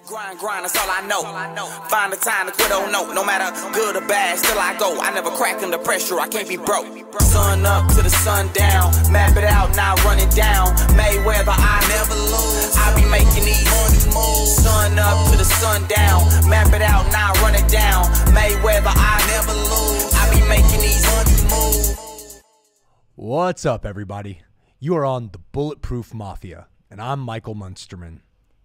Grind, that's all I know. Find the time to quit, oh no matter good or bad, still I go. I never crack under pressure, I can't be broke. Sun up to the sun down, map it out, now run it down. Mayweather, I never lose. I be making these money moves. Sun up to the sun down, map it out, now run it down. Mayweather, I never lose. I be making these money moves. What's up, everybody? You are on the Bulletproof Mafia, and I'm Michael Munsterman.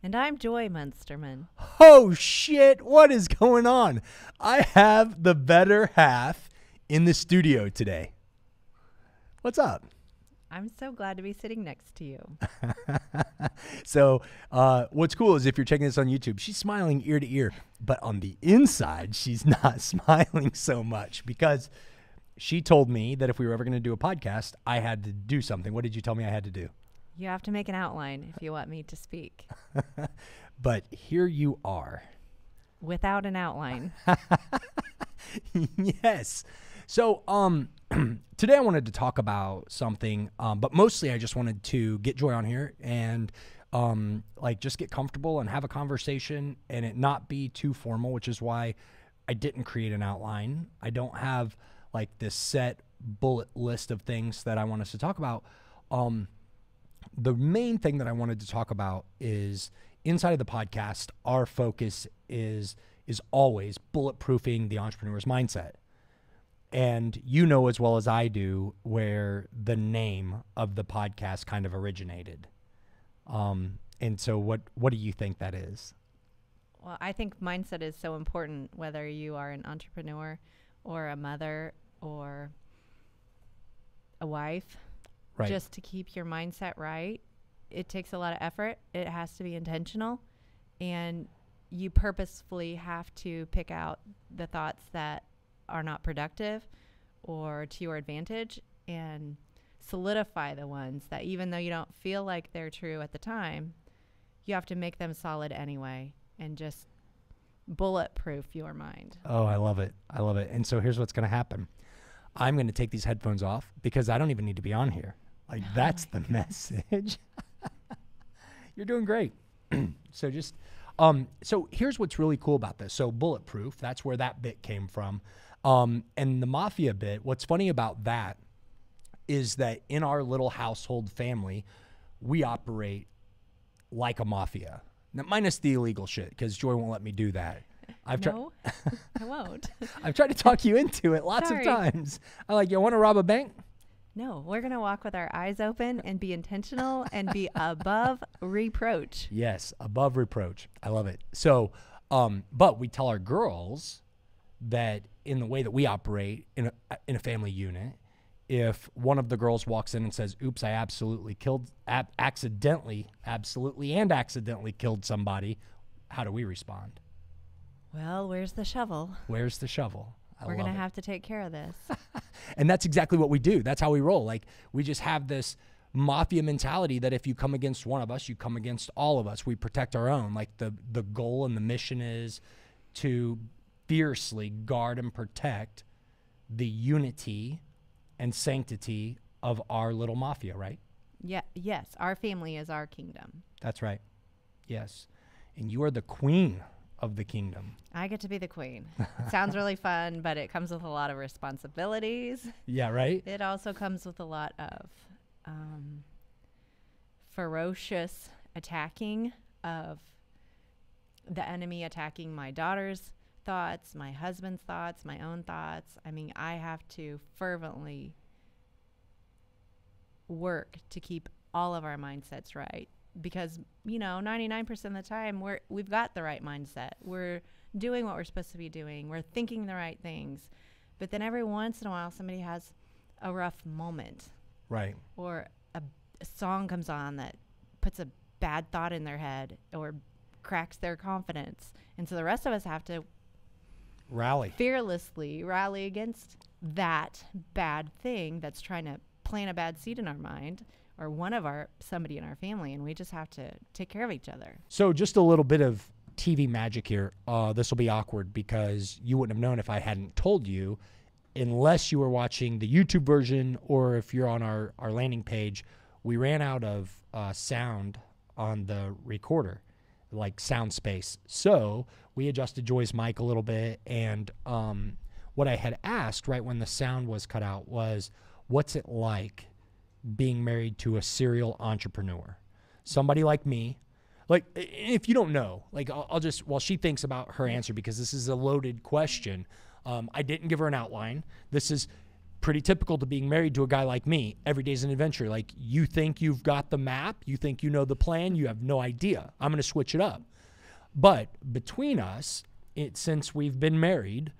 And I'm Joy Munsterman. Oh, shit. What is going on? I have the better half in the studio today. What's up? I'm so glad to be sitting next to you. So what's cool is if you're checking this on YouTube, she's smiling ear to ear. But on the inside, she's not smiling so much because she told me that if we were ever going to do a podcast, I had to do something. What did you tell me I had to do? You have to make an outline if you want me to speak. But here you are. Without an outline. Yes. So today I wanted to talk about something, but mostly I just wanted to get Joy on here and just get comfortable and have a conversation and it not be too formal, which is why I didn't create an outline. I don't have like this set bullet list of things that I want us to talk about. The main thing that I wanted to talk about is inside of the podcast, our focus is always bulletproofing the entrepreneur's mindset. And you know as well as I do where the name of the podcast kind of originated. And so what do you think that is? Well, I think mindset is so important, whether you are an entrepreneur or a mother or a wife. Right. Just to keep your mindset right, it takes a lot of effort. It has to be intentional. And you purposefully have to pick out the thoughts that are not productive or to your advantage and solidify the ones that even though you don't feel like they're true at the time, you have to make them solid anyway and just bulletproof your mind. Oh, I love it. I love it. And so here's what's going to happen. I'm going to take these headphones off because I don't even need to be on here. Like, that's the message. You're doing great. So just, so here's what's really cool about this. So bulletproof, that's where that bit came from. And the mafia bit, what's funny about that is that in our little household family, we operate like a mafia. Now, minus the illegal shit, because Joy won't let me do that. I won't. I've tried to talk you into it lots of times. I'm like, you want to rob a bank? No, we're going to walk with our eyes open and be intentional and be above reproach. Yes, above reproach. I love it. So, but we tell our girls that in the way that we operate in a family unit, if one of the girls walks in and says, oops, I absolutely accidentally killed somebody, how do we respond? Well, where's the shovel? Where's the shovel? We're going to have to take care of this. And that's exactly what we do. That's how we roll. Like, we just have this mafia mentality that if you come against one of us, you come against all of us. We protect our own. Like, the goal and the mission is to fiercely guard and protect the unity and sanctity of our little mafia, right? Yeah. Yes. Our family is our kingdom. That's right. Yes. And you are the queen of the kingdom. I get to be the queen. It sounds really fun, but it comes with a lot of responsibilities. Yeah, right? It also comes with a lot of ferocious attacking of the enemy attacking my daughter's thoughts, my husband's thoughts, my own thoughts. I mean, I have to fervently work to keep all of our mindsets right. Because, 99% of the time we've got the right mindset. We're doing what we're supposed to be doing. We're thinking the right things. But then every once in a while, somebody has a rough moment. Right. Or a song comes on that puts a bad thought in their head or cracks their confidence. And so the rest of us have to fearlessly rally against that bad thing that's trying to plant a bad seed in our mind or somebody in our family, and we just have to take care of each other. So just a little bit of TV magic here. This will be awkward because you wouldn't have known if I hadn't told you unless you were watching the YouTube version or if you're on our landing page. We ran out of sound on the recorder. like sound space. So we adjusted Joy's mic a little bit. And what I had asked right when the sound was cut out was, what's it like being married to a serial entrepreneur? Somebody like me. Like, if you don't know, like, I'll just, while she thinks about her answer, because this is a loaded question, I didn't give her an outline. This is pretty typical to being married to a guy like me. Every day's an adventure. Like, you think you've got the map, you think you know the plan, you have no idea. I'm going to switch it up. But between us, since we've been married,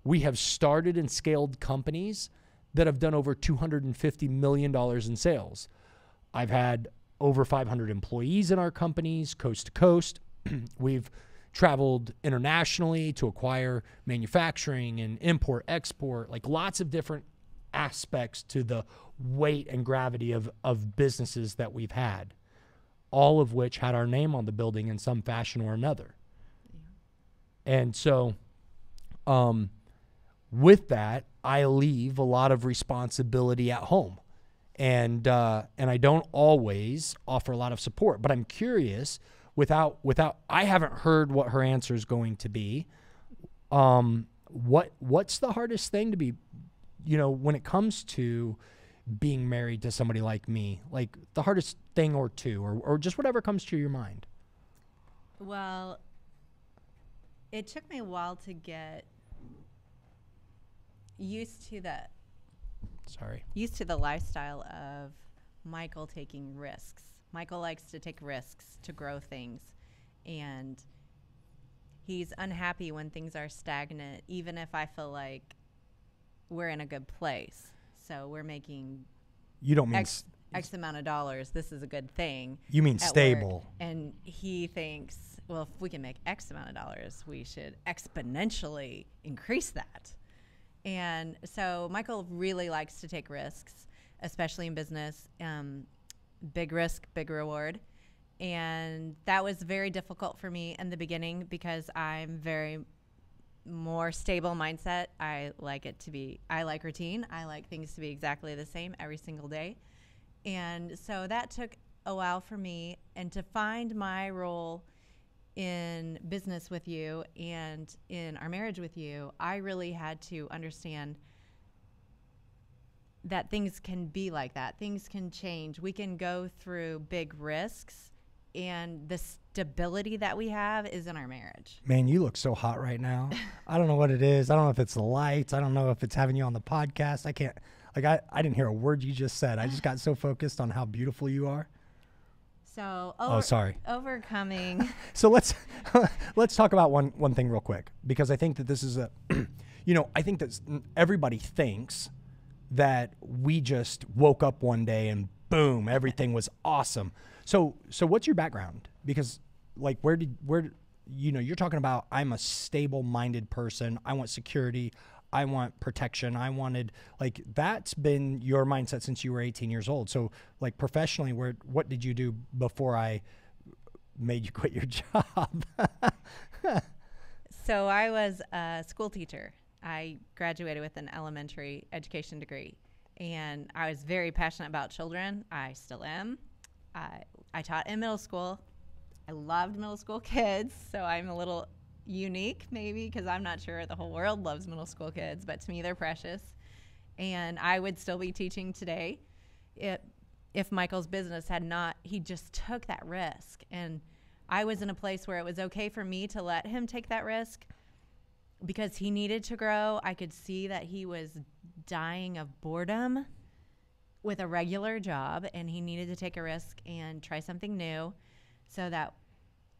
we have started and scaled companies that have done over $250 million in sales. I've had over 500 employees in our companies, coast to coast. We've traveled internationally to acquire manufacturing and import, export, like lots of different aspects to the weight and gravity of businesses that we've had, all of which had our name on the building in some fashion or another. Yeah. And so with that, I leave a lot of responsibility at home. And I don't always offer a lot of support, but I'm curious, I haven't heard what her answer is going to be. What's the hardest thing to be, when it comes to being married to somebody like me, like the hardest thing or two, or just whatever comes to your mind? Well, it took me a while to get used to the lifestyle of Michael taking risks. Michael likes to take risks to grow things, and he's unhappy when things are stagnant, even if I feel like we're in a good place. So we're making X amount of dollars. This is a good thing. You mean stable. Work. And he thinks, well, if we can make X amount of dollars, we should exponentially increase that. And so Michael really likes to take risks, especially in business. Big risk, big reward. And that was very difficult for me in the beginning because I'm very more stable mindset. I like routine. I like things to be exactly the same every single day. And so that took a while for me. And to find my role in business with you and in our marriage with you, I really had to understand that things can be like that. Things can change. We can go through big risks, and the stability that we have is in our marriage. Man, you look so hot right now. I don't know what it is. I don't know if it's the lights. I don't know if it's having you on the podcast. I didn't hear a word you just said. I just got so focused on how beautiful you are. So, sorry. Overcoming. So let's talk about one thing real quick, because I think that this is I think that everybody thinks that we just woke up one day and boom, everything was awesome. So what's your background? Because like you're talking about, I'm a stable-minded person. I want security. I want protection. I wanted, like, that's been your mindset since you were 18 years old. So like professionally, what did you do before I made you quit your job? So I was a school teacher. I graduated with an elementary education degree, and I was very passionate about children. I still am. I taught in middle school. I loved middle school kids, so I'm a little unique maybe because I'm not sure the whole world loves middle school kids, but to me they're precious. And I would still be teaching today if Michael's business had not, he just took that risk. And I was in a place where it was okay for me to let him take that risk because he needed to grow. I could see that he was dying of boredom with a regular job, and he needed to take a risk and try something new, so that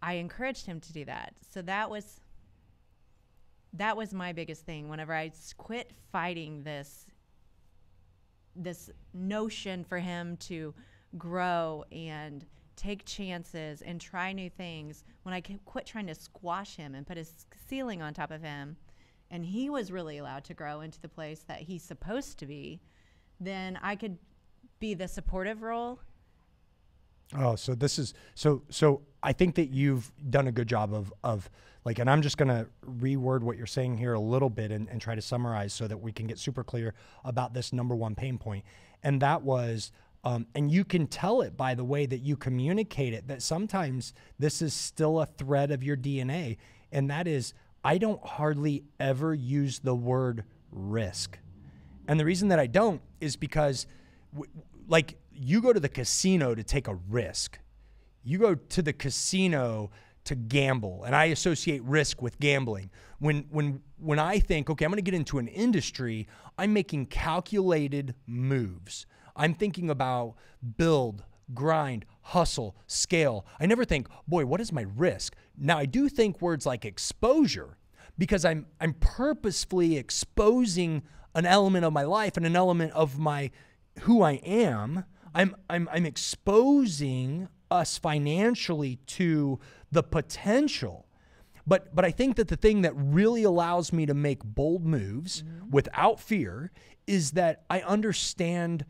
I encouraged him to do that. So that was my biggest thing. Whenever I quit fighting this notion for him to grow and take chances and try new things, when I quit trying to squash him and put his ceiling on top of him, and he was really allowed to grow into the place that he's supposed to be, then I could be the supportive role. Oh, so this is, so I think that you've done a good job of like, and I'm just going to reword what you're saying here a little bit and try to summarize so that we can get super clear about this number one pain point. And that was, And you can tell it by the way that you communicate it, that sometimes this is still a thread of your DNA. And that is, I don't hardly ever use the word risk. And the reason that I don't is because like you go to the casino to take a risk. You go to the casino to gamble, and I associate risk with gambling. When I think, okay, I'm going to get into an industry, I'm making calculated moves. I'm thinking about build, grind, hustle, scale. I never think, boy, what is my risk? Now I do think words like exposure, because I'm purposefully exposing an element of my life and an element of my who I am. I'm exposing us financially to the potential. But I think that the thing that really allows me to make bold moves without fear is that I understand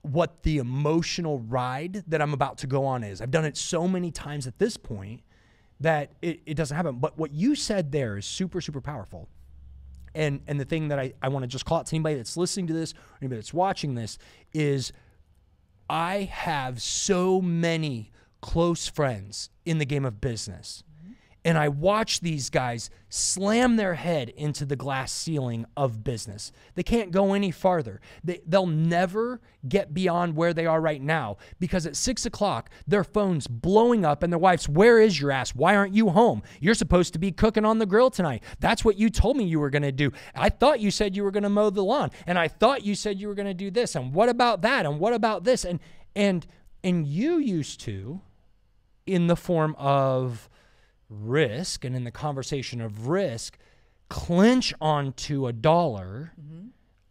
what the emotional ride that I'm about to go on is. I've done it so many times at this point that it doesn't happen. But what you said there is super, super powerful. And the thing that I want to just call out to anybody that's listening to this, or anybody that's watching this, is I have so many close friends in the game of business. And I watch these guys slam their head into the glass ceiling of business. They can't go any farther. They'll never get beyond where they are right now, because at 6 o'clock, their phone's blowing up and their wife's, where is your ass? Why aren't you home? You're supposed to be cooking on the grill tonight. That's what you told me you were going to do. I thought you said you were going to mow the lawn, and I thought you said you were going to do this. And what about that? And what about this? And you used to, in the form of risk and in the conversation of risk, clinch onto $1.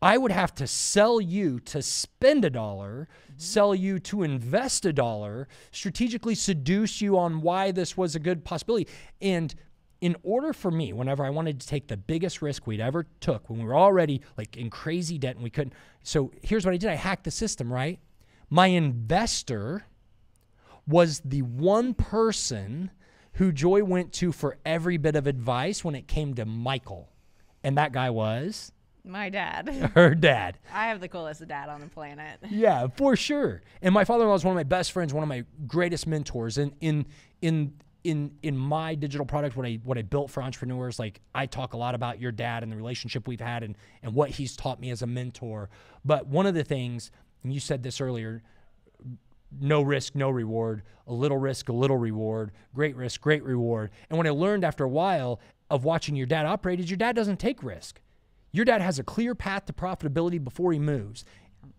I would have to sell you to spend $1, sell you to invest $1, strategically seduce you on why this was a good possibility. And in order for me, whenever I wanted to take the biggest risk we'd ever took, when we were already like in crazy debt and we couldn't, so here's what I did. I hacked the system, right? My investor was the one person who Joy went to for every bit of advice when it came to Michael. And that guy was? My dad. Her dad. I have the coolest dad on the planet. Yeah, for sure. And my father-in-law is one of my best friends, one of my greatest mentors. And in my digital product, what I built for entrepreneurs, like I talk a lot about your dad and the relationship we've had and what he's taught me as a mentor. But one of the things, and you said this earlier, no risk, no reward, a little risk, a little reward, great risk, great reward. And what I learned after a while of watching your dad operate is your dad doesn't take risk. Your dad has a clear path to profitability before he moves.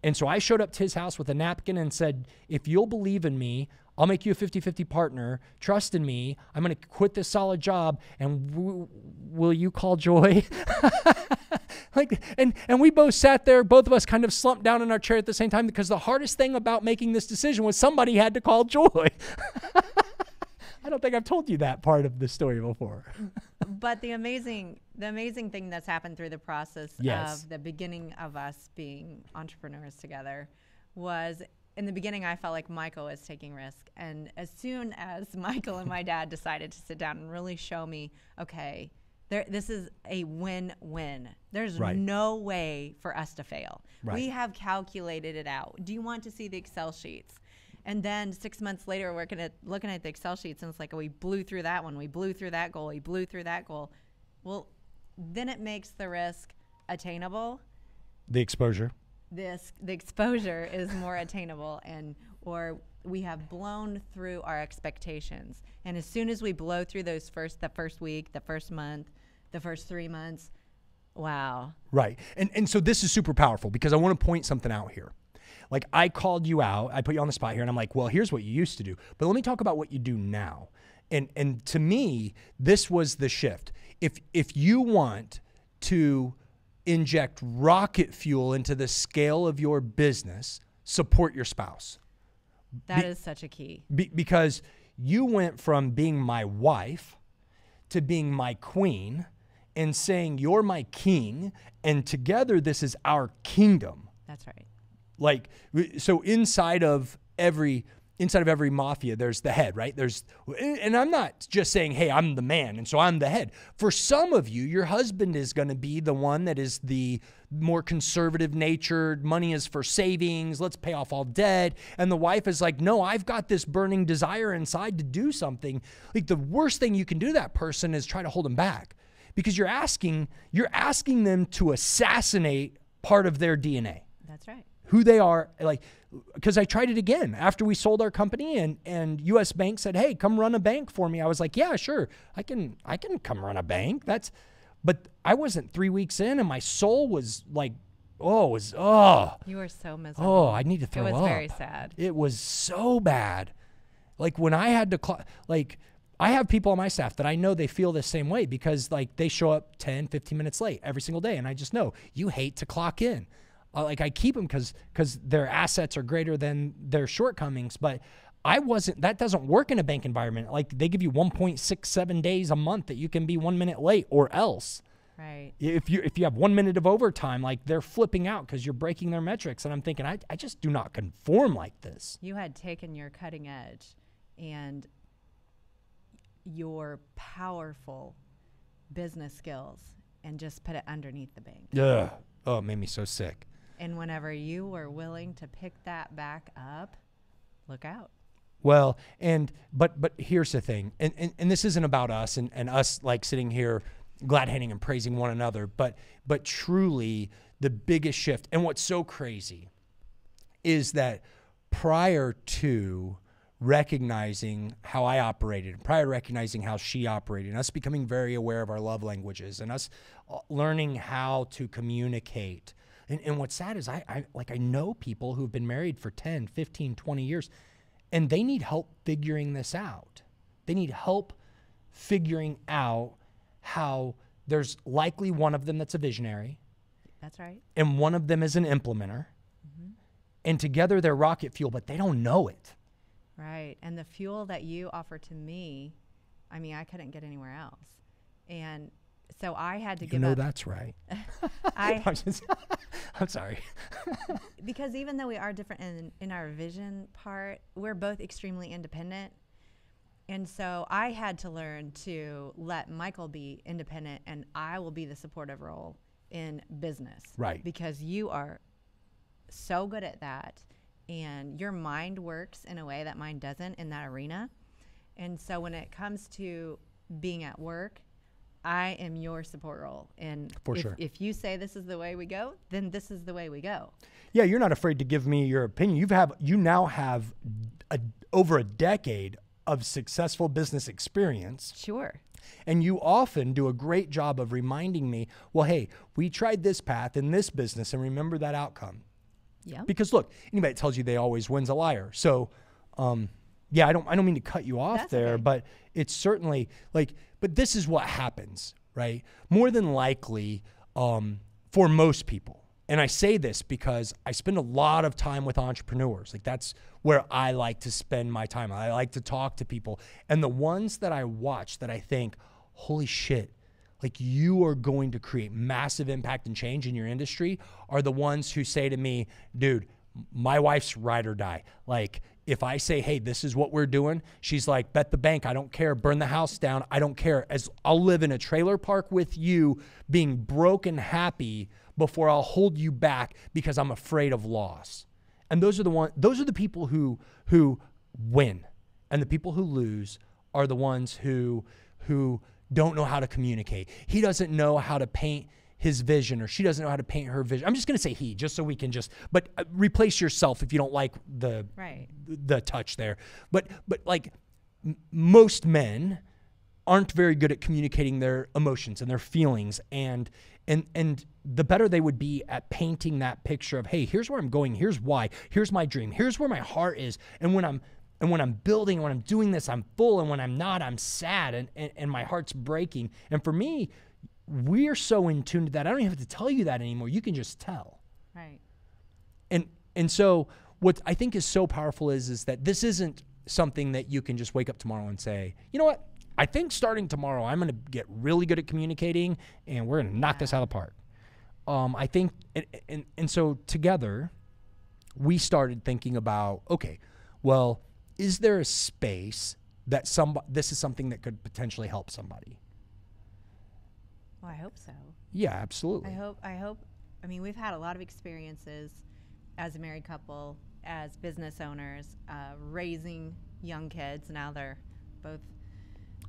And so I showed up to his house with a napkin and said, if you'll believe in me, I'll make you a 50-50 partner. Trust in me. I'm going to quit this solid job. And will you call Joy? And we both sat there, both of us kind of slumped down in our chair at the same time, because the hardest thing about making this decision was somebody had to call Joy. I don't think I've told you that part of the story before. But the amazing thing that's happened through the process of the beginning of us being entrepreneurs together was, in the beginning, I felt like Michael was taking risk. And as soon as Michael and my dad decided to sit down and really show me, okay, this is a win-win. There's no way for us to fail. Right. We have calculated it out. Do you want to see the Excel sheets? And then 6 months later, we're looking at the Excel sheets, and it's like, oh, we blew through that one. We blew through that goal. We blew through that goal. Well, then it makes the risk attainable. The exposure. The exposure is more attainable, or we have blown through our expectations. And as soon as we blow through the first week, the first month, the first 3 months, wow. Right. And so this is super powerful, because I want to point something out here. Like, I called you out, I put you on the spot here, and I'm like, well, here's what you used to do. But let me talk about what you do now. And to me, this was the shift. If you want to inject rocket fuel into the scale of your business, support your spouse. That is such a key. Because you went from being my wife to being my queen and saying, you're my king, and together this is our kingdom. That's right. Like, so inside of every inside of every mafia, there's the head, right? And I'm not just saying, hey, I'm the man, and so I'm the head. For some of you, your husband is going to be the one that is the more conservative natured, money is for savings, let's pay off all debt. And the wife is like, no, I've got this burning desire inside to do something. Like, the worst thing you can do to that person is try to hold them back, because you're asking them to assassinate part of their DNA. That's right. Who they are, like, because I tried it again after we sold our company, and U.S. Bank said, hey, come run a bank for me. I was like, yeah, sure. I can come run a bank. But I wasn't 3 weeks in, and my soul was like, you were so miserable. Oh, I need to throw up. It was very sad. It was so bad. Like, when I had to, I have people on my staff that I know they feel the same way, because like they show up 10, 15 minutes late every single day. And I just know you hate to clock in. I keep them because their assets are greater than their shortcomings. But that doesn't work in a bank environment. Like, they give you 1.67 days a month that you can be 1 minute late, or else. Right. If you have 1 minute of overtime, like, they're flipping out because you're breaking their metrics. And I'm thinking, I just do not conform like this. You had taken your cutting edge and your powerful business skills and just put it underneath the bank. Yeah. Oh, it made me so sick. And whenever you were willing to pick that back up, look out. Well, but here's the thing, and this isn't about us and us like sitting here glad-handing and praising one another, but truly the biggest shift, and what's so crazy is that prior to recognizing how I operated, prior to recognizing how she operated, and us becoming very aware of our love languages, and us learning how to communicate. And what's sad is I know people who've been married for 10, 15, 20 years, and they need help figuring this out. They need help figuring out how there's likely one of them that's a visionary. That's right. And one of them is an implementer. Mm-hmm. And together they're rocket fuel, but they don't know it. Right. And the fuel that you offer to me, I mean, I couldn't get anywhere else. And so I had to give up. That's right. I'm sorry. Because even though we are different in our vision part, we're both extremely independent. And so I had to learn to let Michael be independent, and I will be the supportive role in business. Right. Because you are so good at that, and your mind works in a way that mine doesn't in that arena. And so when it comes to being at work, I am your support role. And if you say this is the way we go, then this is the way we go. Yeah, you're not afraid to give me your opinion. You now have over a decade of successful business experience. Sure. And you often do a great job of reminding me, well, hey, we tried this path in this business, and remember that outcome. Yeah. Because look, anybody that tells you they always win's a liar. So, yeah, I don't mean to cut you off. That's there, okay. But it's certainly like, but this is what happens, right? More than likely, for most people. And I say this because I spend a lot of time with entrepreneurs. Like, that's where I like to spend my time. I like to talk to people. And the ones that I watch that I think, holy shit, like, you are going to create massive impact and change in your industry, are the ones who say to me, dude, my wife's ride or die. Like, if I say, hey, this is what we're doing, she's like, bet the bank, I don't care, burn the house down, I don't care. As I'll live in a trailer park with you, being broke and happy, before I'll hold you back because I'm afraid of loss. And those are the people who win. And the people who lose are the ones who don't know how to communicate. He doesn't know how to paint his vision, or she doesn't know how to paint her vision. I'm just going to say he, just so we can but replace yourself if you don't like the touch there. But like, most men aren't very good at communicating their emotions and their feelings, and the better they would be at painting that picture of, hey, here's where I'm going, here's why, here's my dream, here's where my heart is, and when I'm building, when I'm doing this, I'm full, and when I'm not, I'm sad, and my heart's breaking. And for me, we're so in tune to that. I don't even have to tell you that anymore. You can just tell. Right. And so what I think is so powerful is that this isn't something that you can just wake up tomorrow and say, you know what? I think starting tomorrow, I'm going to get really good at communicating, and we're going to knock this out of the park. I think, and so together, we started thinking about, okay, well, is there a space that this is something that could potentially help somebody? Well, I hope so. Yeah, absolutely. I hope. I mean, we've had a lot of experiences as a married couple, as business owners, raising young kids. Now they're both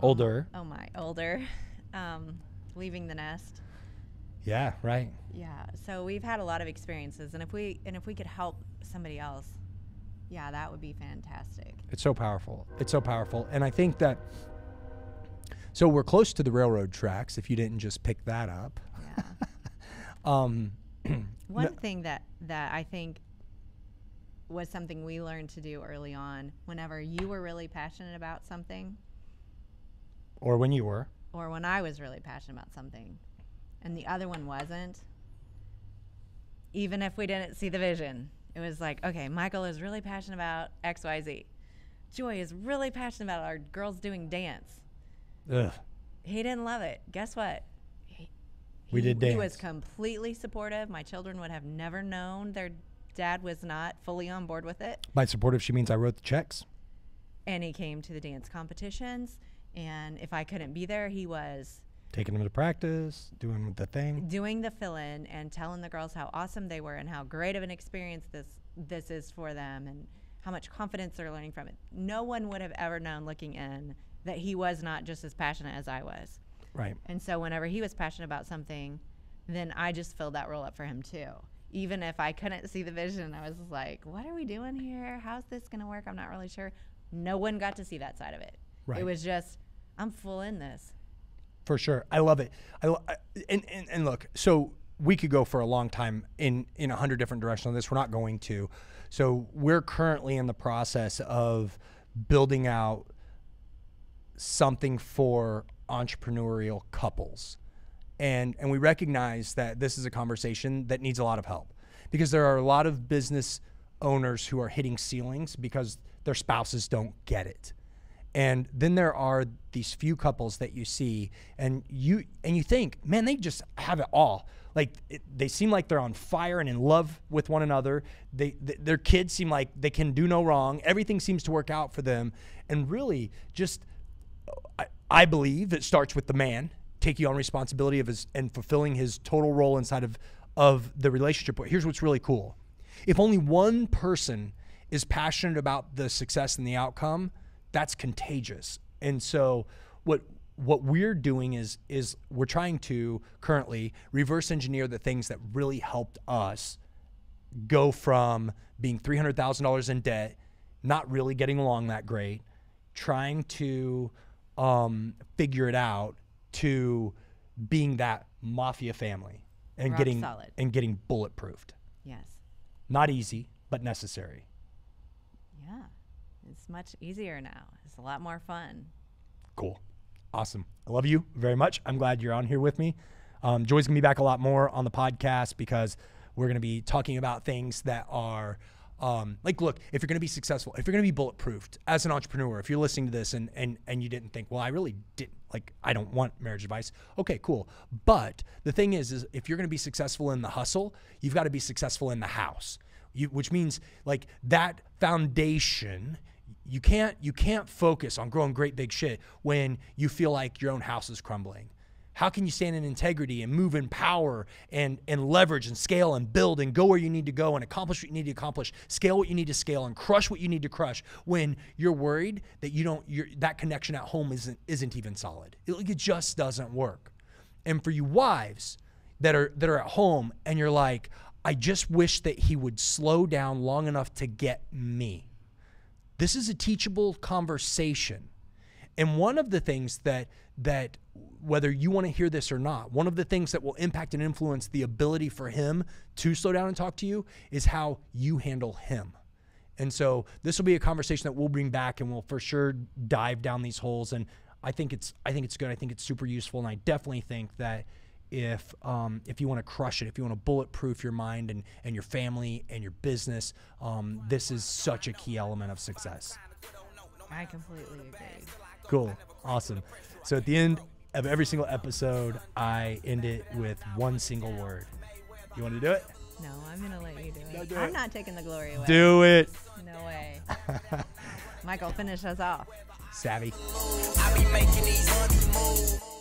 older. Older, leaving the nest. Yeah, right. Yeah. So we've had a lot of experiences, and if we could help somebody else, yeah, that would be fantastic. It's so powerful. It's so powerful. And I think that, so we're close to the railroad tracks, if you didn't just pick that up. Yeah. One thing that I think was something we learned to do early on, whenever you were really passionate about something. Or when you were. Or when I was really passionate about something, and the other one wasn't, even if we didn't see the vision, it was like, okay, Michael is really passionate about XYZ. Joy is really passionate about our girls doing dance. Ugh. He didn't love it. Guess what? We did dance. He was completely supportive. My children would have never known their dad was not fully on board with it. By supportive, she means I wrote the checks. And he came to the dance competitions. And if I couldn't be there, he was taking them to practice, doing the thing. Doing the fill-in and telling the girls how awesome they were and how great of an experience this is for them and how much confidence they're learning from it. No one would have ever known looking in that he was not just as passionate as I was. Right. And so whenever he was passionate about something, then I just filled that role up for him too. Even if I couldn't see the vision, I was like, what are we doing here? How's this going to work? I'm not really sure. No one got to see that side of it. Right. It was just, I'm full in this. For sure. I love it. And look, so we could go for a long time in 100 different directions on this. We're not going to. So we're currently in the process of building out something for entrepreneurial couples. And we recognize that this is a conversation that needs a lot of help, because there are a lot of business owners who are hitting ceilings because their spouses don't get it. And then there are these few couples that you see and you think, man, they just have it all. Like they seem like they're on fire and in love with one another. Their kids seem like they can do no wrong. Everything seems to work out for them. And really just, I believe it starts with the man taking on responsibility of his and fulfilling his total role inside of the relationship. But here's what's really cool. If only one person is passionate about the success and the outcome, that's contagious. And so what we're doing is we're trying to currently reverse engineer the things that really helped us go from being $300,000 in debt, not really getting along that great, trying to figure it out, to being that mafia family and Rock getting solid. And getting bulletproofed. Yes. Not easy, but necessary. Yeah. It's much easier now. It's a lot more fun. Cool. Awesome. I love you very much. I'm glad you're on here with me. Joy's going to be back a lot more on the podcast because we're going to be talking about things that are like, look, if you're going to be successful, if you're going to be bulletproofed as an entrepreneur, if you're listening to this and you didn't think, well, I really didn't, like, I don't want marriage advice. Okay, cool. But the thing is if you're going to be successful in the hustle, you've got to be successful in the house, which means like that foundation. You can't focus on growing great big shit when you feel like your own house is crumbling. How can you stand in integrity and move in power and leverage and scale and build and go where you need to go and accomplish what you need to accomplish, scale what you need to scale and crush what you need to crush when you're worried that that connection at home isn't even solid? It just doesn't work. And for you wives that are at home and you're like, I just wish that he would slow down long enough to get me. This is a teachable conversation. And one of the things that whether you want to hear this or not, one of the things that will impact and influence the ability for him to slow down and talk to you is how you handle him. And so this will be a conversation that we'll bring back and we'll for sure dive down these holes. And I think it's good. I think it's super useful. And I definitely think that if you want to crush it, if you want to bulletproof your mind and your family and your business, this is such a key element of success. I completely agree. Cool. Awesome. So at the end of every single episode, I end it with one single word. You want to do it? No, I'm going to let you do it. No, do I'm it. not taking the glory away. Do it. No way. Michael, finish us off. Savvy. I be making these money move.